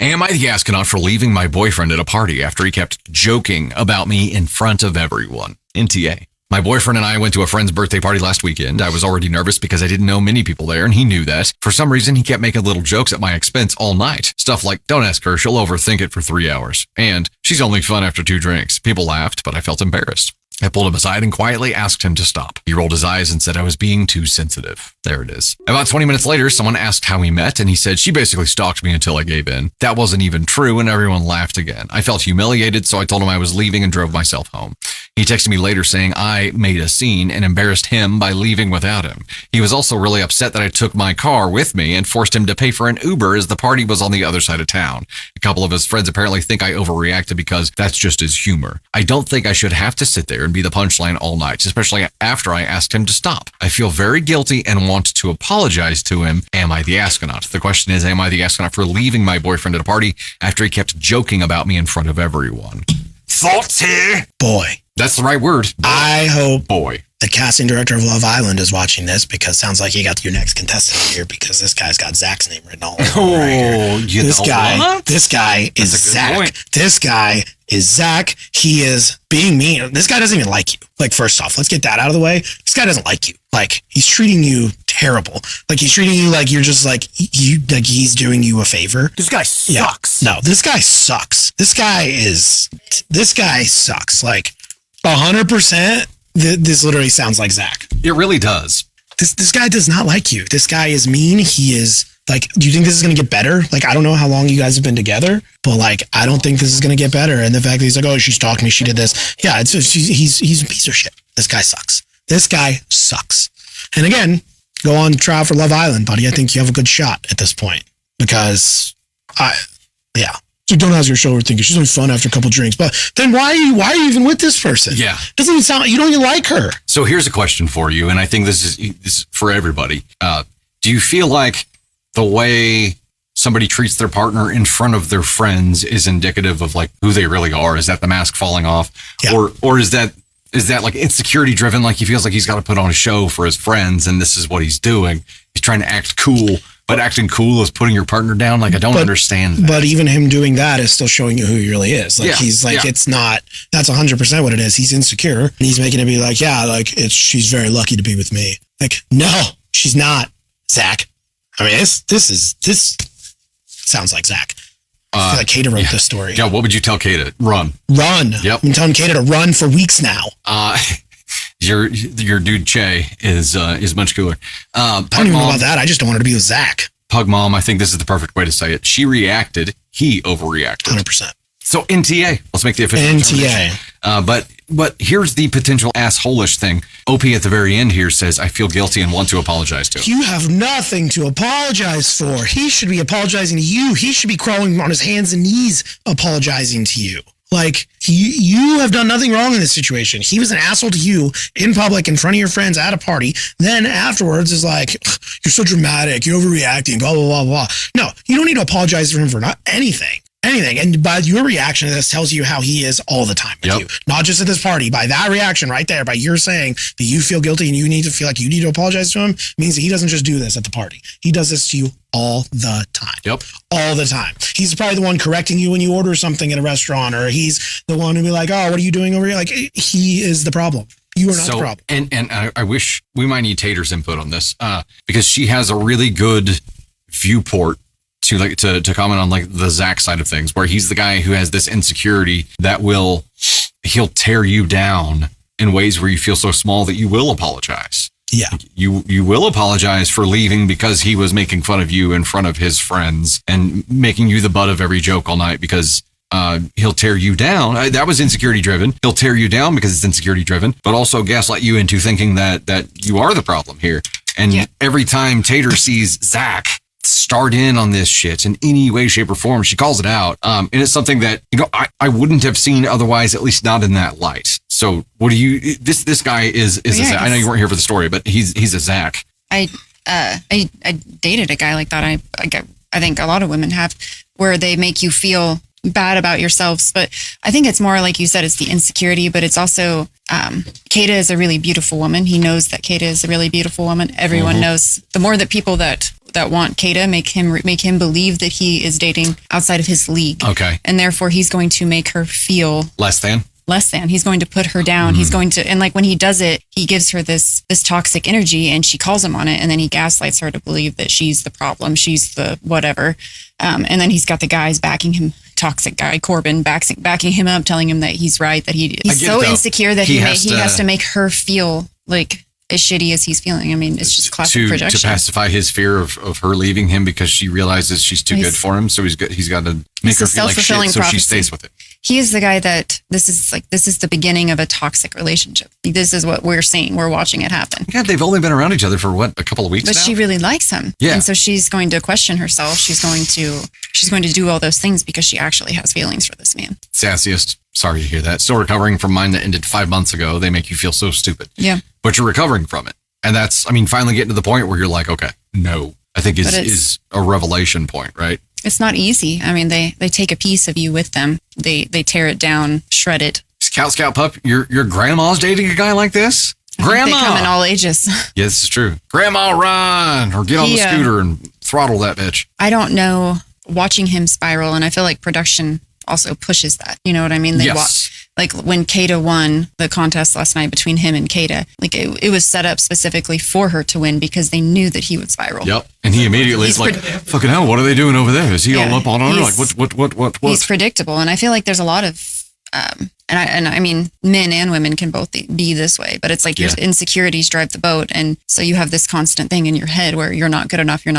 Am I the astronaut for leaving my boyfriend at a party after he kept joking about me in front of everyone? NTA. My boyfriend and I went to a friend's birthday party last weekend. I was already nervous because I didn't know many people there, and he knew that. For some reason, he kept making little jokes at my expense all night. Stuff like, don't ask her, she'll overthink it for 3 hours. And she's only fun after 2 drinks. People laughed, but I felt embarrassed. I pulled him aside and quietly asked him to stop. He rolled his eyes and said I was being too sensitive. There it is. About 20 minutes later, someone asked how we met, and he said she basically stalked me until I gave in. That wasn't even true, and everyone laughed again. I felt humiliated, so I told him I was leaving and drove myself home. He texted me later saying I made a scene and embarrassed him by leaving without him. He was also really upset that I took my car with me and forced him to pay for an Uber as the party was on the other side of town. A couple of his friends apparently think I overreacted because that's just his humor. I don't think I should have to sit there and be the punchline all night, especially after I asked him to stop. I feel very guilty and want to apologize to him. Am I the astronaut? The question is, am I the astronaut for leaving my boyfriend at a party after he kept joking about me in front of everyone? Thoughts here? Boy. That's the right word. I hope boy. The casting director of Love Island is watching this, because it sounds like you got your next contestant here, because this guy's got Zach's name written all over right here. This guy is Zach. Point. This guy is Zach. He is being mean. This guy doesn't even like you. Like, first off, let's get that out of the way. This guy doesn't like you. Like, he's treating you terrible. Like, he's treating you like you're just like he's doing you a favor. This guy sucks. Yeah. No, this guy sucks. This guy sucks. Like, 100%. This literally sounds like Zach. It really does. This guy does not like you. This guy is mean. He is like, do you think this is going to get better? Like, I don't know how long you guys have been together, but like, I don't think this is going to get better. And the fact that he's like, oh, she's stalking me, she did this. Yeah, he's a piece of shit. This guy sucks. This guy sucks. And again, go on trial for Love Island, buddy. I think you have a good shot at this point, because So don't ask your shoulder thinking she's only fun after a couple drinks. But then why are you even with this person? Yeah. Doesn't even sound, you don't even like her. So here's a question for you, and I think this is for everybody. Do you feel like the way somebody treats their partner in front of their friends is indicative of like who they really are? Is that the mask falling off? Yeah. Or is that like insecurity driven? Like he feels like he's got to put on a show for his friends, and this is what he's doing. He's trying to act cool. But acting cool is putting your partner down? Like, I don't understand that. But even him doing that is still showing you who he really is. Like, he's like, it's not, that's 100% what it is. He's insecure. And he's making it be like, she's very lucky to be with me. Like, no, she's not, Zach. I mean, this sounds like Zach. I feel like Kata wrote this story. Yeah, what would you tell Kata? Run. Run. Yep. I've been telling Kata to run for weeks now. Your dude Che is much cooler. I don't even know about that. I just don't want her to be with Zach. Pug Mom, I think this is the perfect way to say it. She reacted. He overreacted. 100%. So NTA. Let's make the official NTA. But here's the potential asshole-ish thing. OP at the very end here says, I feel guilty and want to apologize to him. You have nothing to apologize for. He should be apologizing to you. He should be crawling on his hands and knees apologizing to you. Like, you have done nothing wrong in this situation. He was an asshole to you in public, in front of your friends at a party. Then afterwards is like, you're so dramatic, you're overreacting, blah, blah, blah, blah. No, you don't need to apologize for him for not anything. And by your reaction to this tells you how he is all the time with you. Not just at this party. By that reaction right there, by your saying that you feel guilty and you need to feel like you need to apologize to him, means that he doesn't just do this at the party. He does this to you all the time. Yep. All the time. He's probably the one correcting you when you order something at a restaurant, or he's the one who be like, oh, what are you doing over here? Like, he is the problem. You are not the problem. And I wish we might need Tater's input on this, because she has a really good viewport to comment on like the Zach side of things, where he's the guy who has this insecurity that he'll tear you down in ways where you feel so small that you will apologize. Yeah. You will apologize for leaving because he was making fun of you in front of his friends and making you the butt of every joke all night because he'll tear you down. That was insecurity driven. He'll tear you down because it's insecurity driven, but also gaslight you into thinking that you are the problem here. And every time Tater sees Zach start in on this shit in any way, shape, or form, she calls it out. And it's something that, I wouldn't have seen otherwise, at least not in that light. So what do you, this guy is a Zach. I know you weren't here for the story, but he's a Zach. I dated a guy like that. I think a lot of women have, where they make you feel bad about yourselves. But I think it's more like you said, it's the insecurity, but it's also, Kata is a really beautiful woman. He knows that Kata is a really beautiful woman. Everyone knows. The more that people that that want Kata make him believe that he is dating outside of his league. Okay. And therefore he's going to make her feel less than. He's going to put her down. He's going to, and like when he does it, he gives her this toxic energy and she calls him on it. And then he gaslights her to believe that she's the problem. She's the whatever. And then he's got the guys backing him. Toxic guy, Corbin, backing him up, telling him that he's right, that he's so insecure that he has to make her feel like as shitty as he's feeling. I mean, it's just classic projection. To pacify his fear of her leaving him because she realizes she's too good for him. So he's got to make her feel like shit so she stays with it. He is the guy that this is the beginning of a toxic relationship. This is what we're seeing. We're watching it happen. God, they've only been around each other for a couple of weeks now? But she really likes him. Yeah. And so she's going to question herself. She's going to do all those things because she actually has feelings for this man. Sassiest. Sorry to hear that. Still recovering from mine that ended 5 months ago. They make you feel so stupid. Yeah. But you're recovering from it. And that's, finally getting to the point where you're like, okay, no. I think is a revelation point, right? It's not easy. I mean, they take a piece of you with them. They tear it down, shred it. Scout pup, your grandma's dating a guy like this? Grandma! They come in all ages. Yeah, this is true. Grandma, run! Or get on the scooter and throttle that bitch. I don't know, watching him spiral, and I feel like production also pushes that. You know what I mean? Like when Kata won the contest last night between him and Kata, like it was set up specifically for her to win because they knew that he would spiral. Yep. And he immediately is like, fucking hell, what are they doing over there? Is he all up on her? Like, what? He's predictable. And I feel like there's a lot of, and I mean, men and women can both be this way, but it's like your insecurities drive the boat. And so you have this constant thing in your head where you're not good enough. And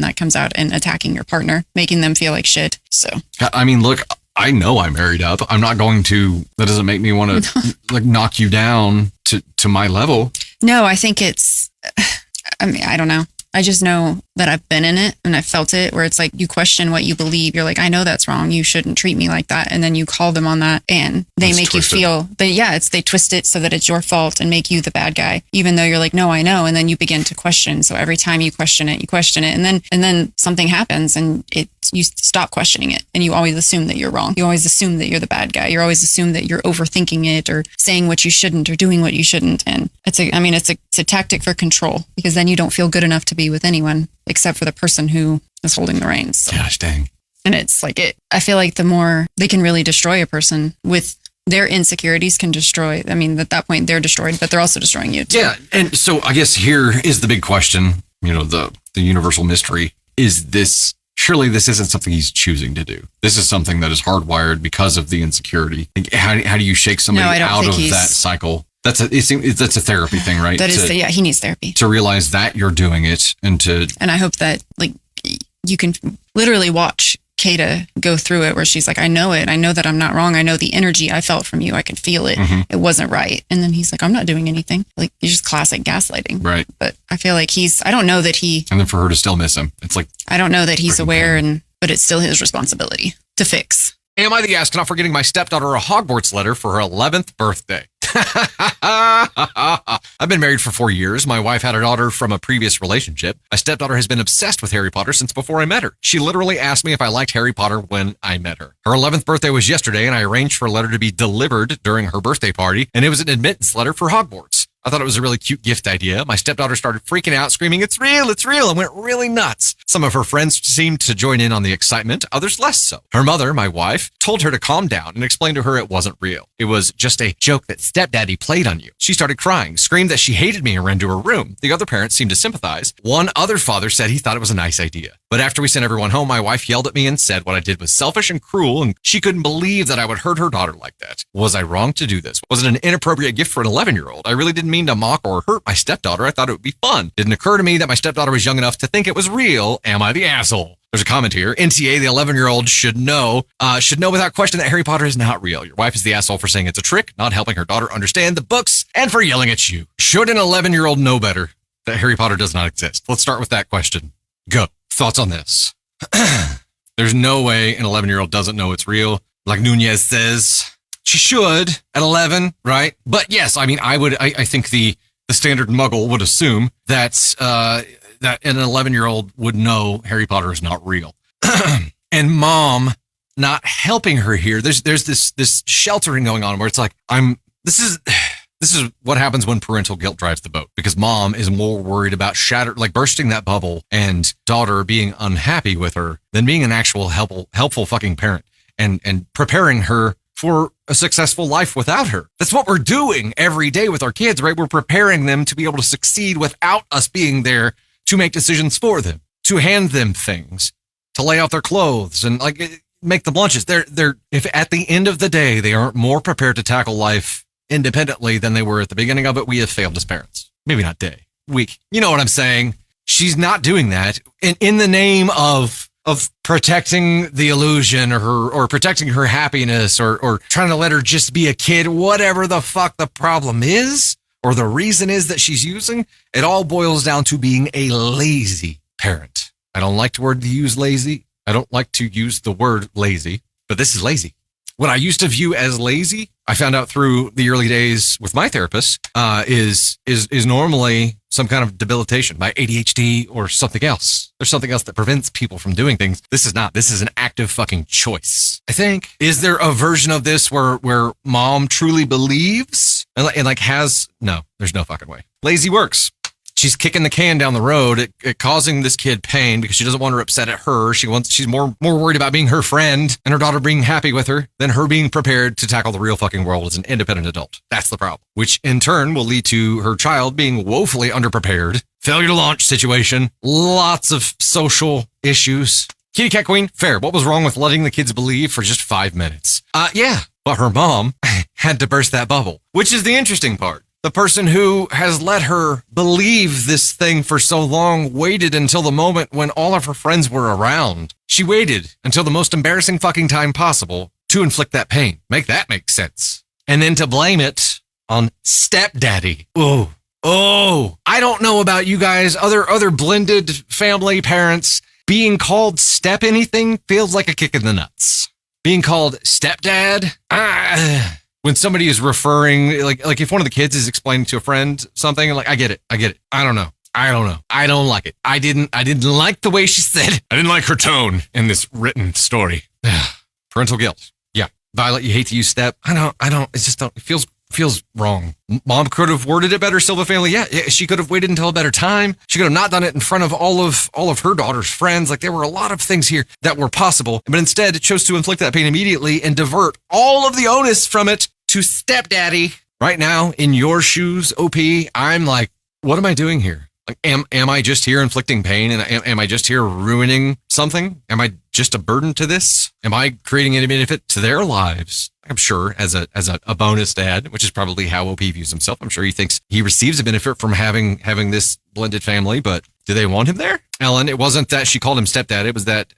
that comes out in attacking your partner, making them feel like shit. So, I mean, look, I know I'm married up. I'm not going to, that doesn't make me want to like knock you down to my level. No, I think I don't know. I just know that I've been in it and I felt it where it's like you question what you believe. You're like, I know that's wrong. You shouldn't treat me like that. And then you call them on that and they make you feel that, they twist it so that it's your fault and make you the bad guy, even though you're like, no, I know. And then you begin to question. So every time you question it. And then something happens and you stop questioning it and you always assume that you're wrong. You always assume that you're the bad guy. You always assume that you're overthinking it or saying what you shouldn't or doing what you shouldn't. And it's a tactic for control because then you don't feel good enough to be with anyone except for the person who is holding the reins. So. Gosh dang. And it's like I feel like the more they can really destroy a person with their insecurities can destroy. I mean, at that point they're destroyed, but they're also destroying you too. Yeah. And so I guess here is the big question, the universal mystery. Is this, surely this isn't something he's choosing to do. This is something that is hardwired because of the insecurity. How do you shake somebody out of that cycle? That's a therapy thing, right? He needs therapy. To realize that you're doing it and I hope that like you can literally watch Kata go through it where she's like, I know it. I know that I'm not wrong. I know the energy I felt from you. I can feel it. Mm-hmm. It wasn't right. And then he's like, I'm not doing anything. Like, it's just classic gaslighting. Right. But I feel like I don't know that and then for her to still miss him. It's like, I don't know that he's aware but it's still his responsibility to fix. Am I the astronaut for getting my stepdaughter a Hogwarts letter for her 11th birthday? I've been married for 4 years. My wife had a daughter from a previous relationship. My stepdaughter has been obsessed with Harry Potter since before I met her. She literally asked me if I liked Harry Potter when I met her. Her 11th birthday was yesterday, and I arranged for a letter to be delivered during her birthday party, and it was an admittance letter for Hogwarts. I thought it was a really cute gift idea. My stepdaughter started freaking out, screaming, it's real, and went really nuts. Some of her friends seemed to join in on the excitement, others less so. Her mother, my wife, told her to calm down and explained to her it wasn't real. It was just a joke that stepdaddy played on you. She started crying, screamed that she hated me, and ran to her room. The other parents seemed to sympathize. One other father said he thought it was a nice idea. But after we sent everyone home, my wife yelled at me and said what I did was selfish and cruel, and she couldn't believe that I would hurt her daughter like that. Was I wrong to do this? Was it an inappropriate gift for an 11-year-old? I really didn't mean to mock or hurt my stepdaughter. I thought it would be fun. Didn't occur to me that my stepdaughter was young enough to think it was real. Am I the asshole? There's a comment here. NTA, the 11-year-old should know without question that Harry Potter is not real. Your wife is the asshole for saying it's a trick, not helping her daughter understand the books, and for yelling at you. Should an 11-year-old know better that Harry Potter does not exist? Let's start with that question. Go. Thoughts on this? There's no way an 11-year-old doesn't know it's real. Like Nunez says, she should at 11, right? But yes, I mean, I think the standard muggle would assume that an 11-year-old would know Harry Potter is not real. And mom not helping her here. There's this sheltering going on where it's like, This is what happens when parental guilt drives the boat, because mom is more worried about bursting that bubble and daughter being unhappy with her than being an actual helpful fucking parent and preparing her for a successful life without her. That's what we're doing every day with our kids, right? We're preparing them to be able to succeed without us being there to make decisions for them, to hand them things, to lay out their clothes and like make them lunches. If at the end of the day, they aren't more prepared to tackle life independently than they were at the beginning of it, we have failed as parents. Maybe not day, week. You know what I'm saying? She's not doing that in the name of protecting the illusion or protecting her happiness or trying to let her just be a kid, whatever the fuck the problem is or the reason is that she's using. It all boils down to being a lazy parent. I don't like to use lazy. I don't like to use the word lazy, but this is lazy. What I used to view as lazy, I found out through the early days with my therapist, is normally some kind of debilitation by ADHD or something else. There's something else that prevents people from doing things. This is not. This is an active fucking choice. I think. Is there a version of this where mom truly believes and like has? No, there's no fucking way. Lazy works. She's kicking the can down the road, it causing this kid pain because she doesn't want her upset at her. She's more worried about being her friend and her daughter being happy with her than her being prepared to tackle the real fucking world as an independent adult. That's the problem, which in turn will lead to her child being woefully underprepared, failure to launch situation, lots of social issues. Kitty cat queen, fair. What was wrong with letting the kids believe for just 5 minutes? Yeah, but her mom had to burst that bubble, which is the interesting part. The person who has let her believe this thing for so long waited until the moment when all of her friends were around. She waited until the most embarrassing fucking time possible to inflict that pain. Make that make sense. And then to blame it on stepdaddy. Oh, I don't know about you guys, other blended family parents. Being called step anything feels like a kick in the nuts. Being called stepdad, when somebody is referring, like if one of the kids is explaining to a friend something, like, I get it. I don't know. I don't like it. I didn't like the way she said it. I didn't like her tone in this written story. Parental guilt. Yeah. Violet, you hate to use step. I don't, it feels wrong. Mom could have worded it better, Silva family. Yeah, she could have waited until a better time. She could have not done it in front of all of her daughter's friends. Like there were a lot of things here that were possible, but instead it chose to inflict that pain immediately and divert all of the onus from it to stepdaddy. Right now, in your shoes, OP, I'm like, what am I doing here? Like, am I just here inflicting pain? And am I just here ruining something? Am I just a burden to this? Am I creating any benefit to their lives? I'm sure as a bonus dad, which is probably how OP views himself. I'm sure he thinks he receives a benefit from having this blended family, but do they want him there? Ellen, it wasn't that she called him stepdad. It was that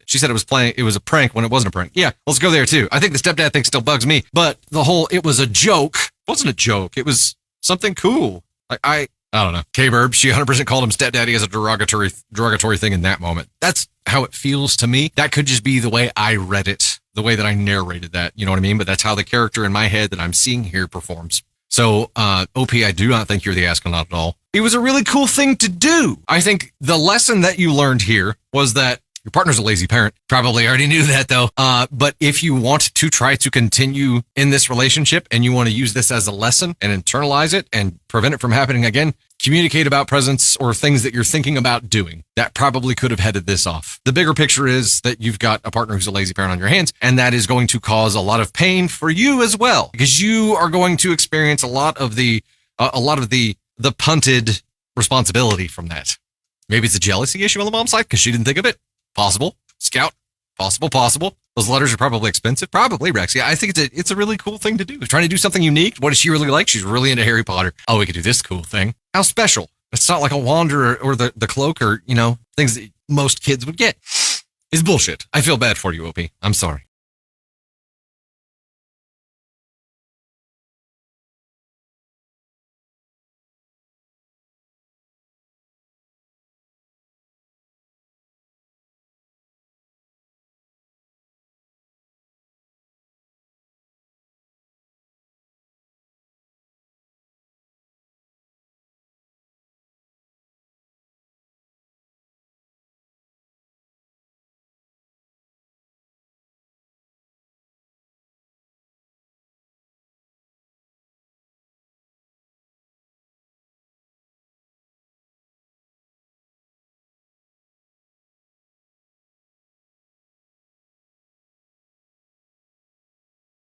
she said it was a prank when it wasn't a prank. Yeah, let's go there too. I think the stepdad thing still bugs me, but it was a joke. It wasn't a joke. It was something cool. Like I don't know. K-Burb, she 100% called him stepdaddy as a derogatory thing in that moment. That's how it feels to me. That could just be the way I read it, the way that I narrated that. You know what I mean? But that's how the character in my head that I'm seeing here performs. So, OP, I do not think you're the astronaut at all. It was a really cool thing to do. I think the lesson that you learned here was that your partner's a lazy parent. Probably already knew that though. But if you want to try to continue in this relationship and you want to use this as a lesson and internalize it and prevent it from happening again, communicate about presents or things that you're thinking about doing. That probably could have headed this off. The bigger picture is that you've got a partner who's a lazy parent on your hands, and that is going to cause a lot of pain for you as well, because you are going to experience a lot of the punted responsibility from that. Maybe it's a jealousy issue on the mom's side because she didn't think of it. Possible. Scout. Possible. Those letters are probably expensive. Probably, Rex. Yeah, I think it's a really cool thing to do. Trying to do something unique. What does she really like? She's really into Harry Potter. Oh, we could do this cool thing. How special. It's not like a wand or the cloak or, things that most kids would get. It's bullshit. I feel bad for you, OP. I'm sorry.